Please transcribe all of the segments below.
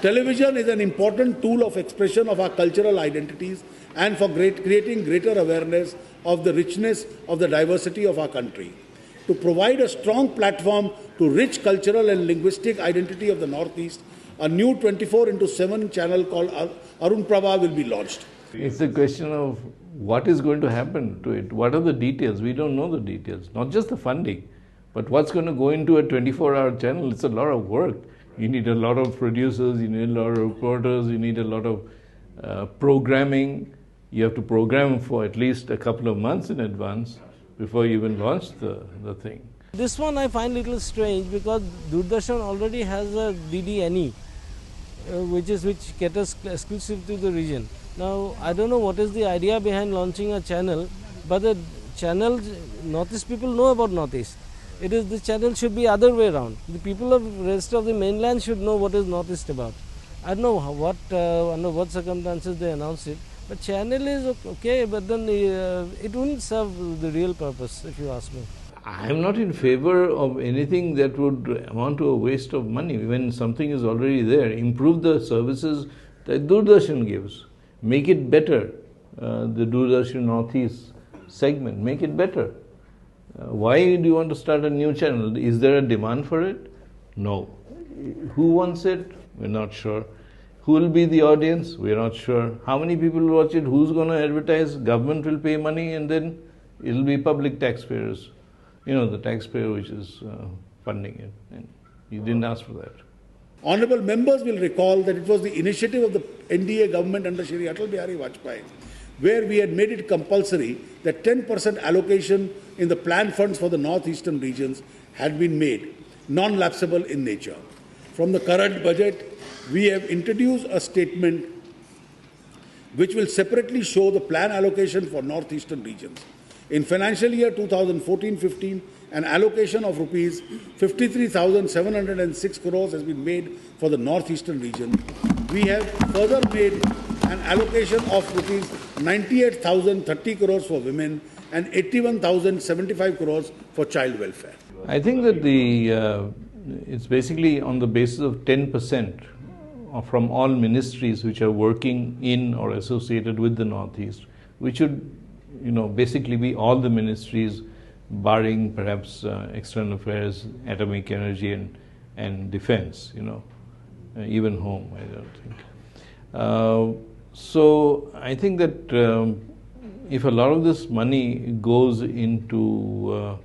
Television is an important tool of expression of our cultural identities and for creating greater awareness of the richness of the diversity of our country. To provide a strong platform to rich cultural and linguistic identity of the Northeast, a new 24/7 channel called Arun Prabha will be launched. It's a question of what is going to happen to it. What are the details? We don't know the details. Not just the funding, but what's going to go into a 24-hour channel. It's a lot of work. You need a lot of producers, you need a lot of reporters, you need a lot of programming. You have to program for at least a couple of months in advance before you even launch the thing. This one I find a little strange because Doordarshan already has a DD-NE, which caters exclusive to the region. Now, I don't know what is the idea behind launching a channel, but the channel, Northeast people know about Northeast. The channel should be other way around. The people of rest of the mainland should know what is Northeast about. I don't know under what circumstances they announced it, but channel is okay, but then it wouldn't serve the real purpose, if you ask me. I am not in favor of anything that would amount to a waste of money. When something is already there, improve the services that Doordarshan gives. Make it better, the Doordarshan Northeast segment, make it better. Why do you want to start a new channel? Is there a demand for it? No. Who wants it? We're not sure. Who will be the audience? We're not sure. How many people will watch it? Who's going to advertise? Government will pay money and then it'll be public taxpayers. You know, the taxpayer which is funding it. And you didn't ask for that. Honourable members will recall that it was the initiative of the NDA government under Shri Atal Bihari Vajpayee, where we had made it compulsory that 10% allocation in the planned funds for the northeastern regions had been made, non-lapsable in nature. From the current budget, we have introduced a statement which will separately show the plan allocation for northeastern regions. In financial year 2014-15, an allocation of rupees 53,706 crores has been made for the northeastern region. We have further made an allocation of rupees 98,030 crores for women and 81,075 crores for child welfare. I think that it's basically on the basis of 10% from all ministries which are working in or associated with the Northeast, which should, basically be all the ministries, barring perhaps external affairs, atomic energy, and defense. Even home, I don't think. So I think that if a lot of this money goes into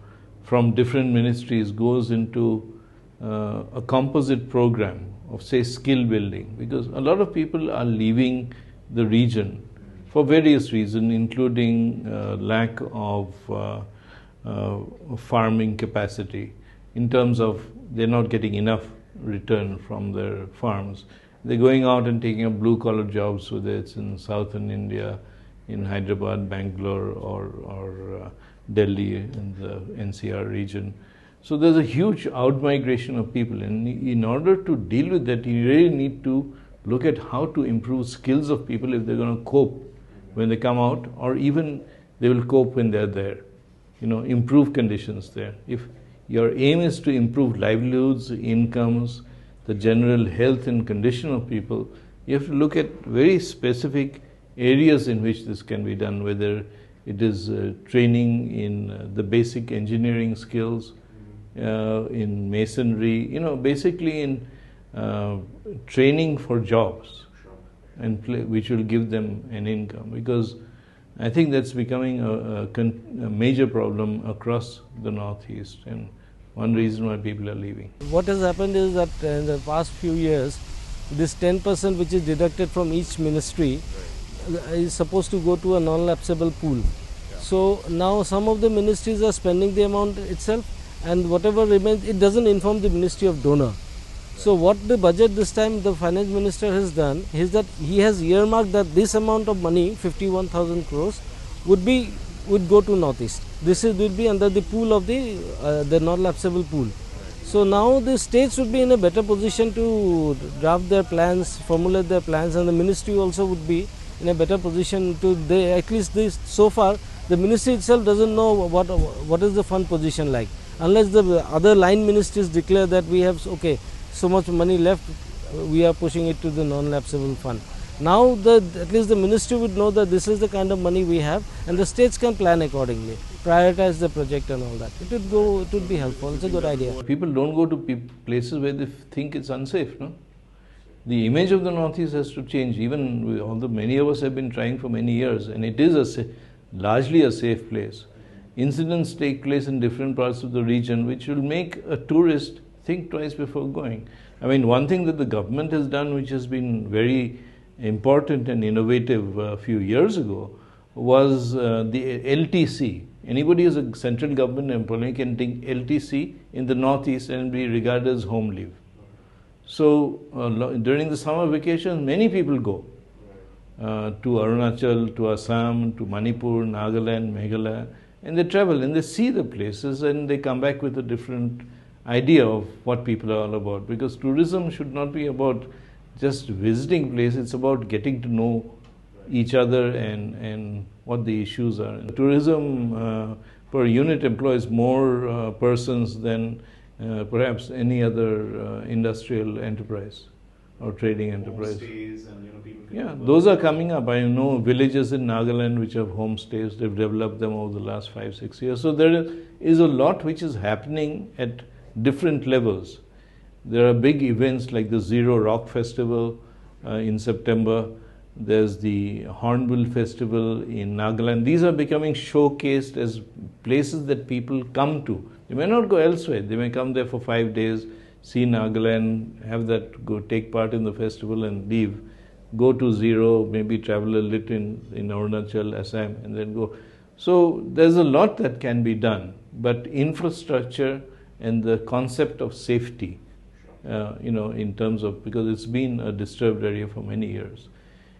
from different ministries goes into a composite program of, say, skill building, because a lot of people are leaving the region for various reasons, including lack of farming capacity, in terms of they're not getting enough return from their farms. They're going out and taking up blue-collar jobs, whether it's in southern India, in Hyderabad, Bangalore, or Delhi, in the NCR region. So there's a huge out-migration of people, and in order to deal with that, you really need to look at how to improve skills of people if they're going to cope when they come out, or even they will cope when they're there. Improve conditions there. If your aim is to improve livelihoods, incomes, the general health and condition of people, you have to look at very specific areas in which this can be done, whether it is training in the basic engineering skills, in masonry, basically in training for jobs, and which will give them an income, because I think that's becoming a major problem across the Northeast, and one reason why people are leaving. What has happened is that in the past few years, this 10% which is deducted from each ministry is supposed to go to a non-lapsable pool. So now some of the ministries are spending the amount itself, and whatever remains, it doesn't inform the Ministry of Donor. So what the budget this time the finance minister has done is that he has earmarked that this amount of money, 51,000 crores, would go to Northeast. This will be under the pool of the non-lapsable pool. So now the states would be in a better position to draft their plans, formulate their plans, and the ministry also would be in a better position to, at least so far, the ministry itself doesn't know what is the fund position like. Unless the other line ministries declare that we have, so much money left we are pushing it to the non-lapsable fund. Now at least the ministry would know that this is the kind of money we have, and the states can plan accordingly, prioritize the project and all that. It would be helpful. It's a good idea. People don't go to places where they think it's unsafe, no? The image of the Northeast has to change, even although many of us have been trying for many years, and it is largely a safe place. Incidents take place in different parts of the region which will make a tourist think twice before going. I mean, one thing that the government has done, which has been very important and innovative a few years ago, was the LTC. Anybody who's a central government employee can take LTC in the Northeast and be regarded as home leave. So during the summer vacation, many people go to Arunachal, to Assam, to Manipur, Nagaland, Meghalaya, and they travel and they see the places and they come back with a different idea of what people are all about. Because tourism should not be about just visiting places, it's about getting to know each other and what the issues are. And tourism per unit employs more persons than perhaps any other industrial enterprise or trading enterprise. Homestays and, people can Yeah, those are coming up. I know villages in Nagaland which have homestays. They've developed them over the last 5-6 years. So there is a lot which is happening at different levels. There are big events like the Zero Rock Festival in September. There's the Hornbill Festival in Nagaland. These are becoming showcased as places that people come to. They may not go elsewhere. They may come there for 5 days, see Nagaland, have that, go take part in the festival and leave. Go to Zero, maybe travel a little in Arunachal, Assam, and then go. So there's a lot that can be done. But infrastructure and the concept of safety, in terms of, because it's been a disturbed area for many years.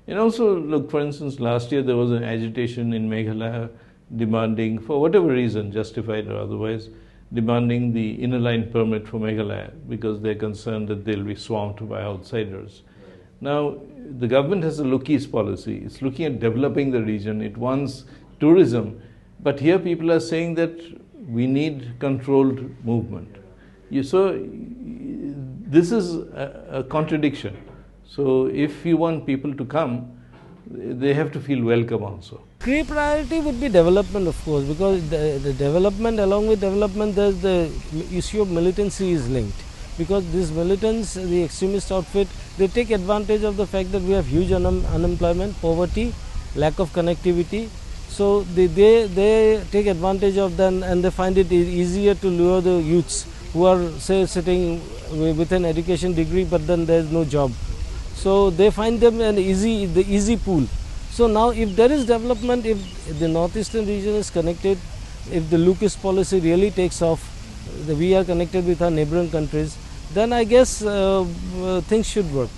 And also, look, for instance, last year there was an agitation in Meghalaya demanding, for whatever reason, justified or otherwise, demanding the inner line permit for Meghalaya because they're concerned that they'll be swamped by outsiders. Now, the government has a look-east policy. It's looking at developing the region. It wants tourism. But here people are saying that we need controlled movement. So this is a contradiction. So if you want people to come, they have to feel welcome also. Key priority would be development, of course, because the development, along with development, there's the issue of militancy is linked. Because these militants, the extremist outfit, they take advantage of the fact that we have huge unemployment, poverty, lack of connectivity. So they take advantage of them and they find it easier to lure the youths who are, say, sitting with an education degree but then there is no job. So they find them the easy pool. So now if there is development, if the northeastern region is connected, if the look-east policy really takes off, we are connected with our neighboring countries, then I guess things should work.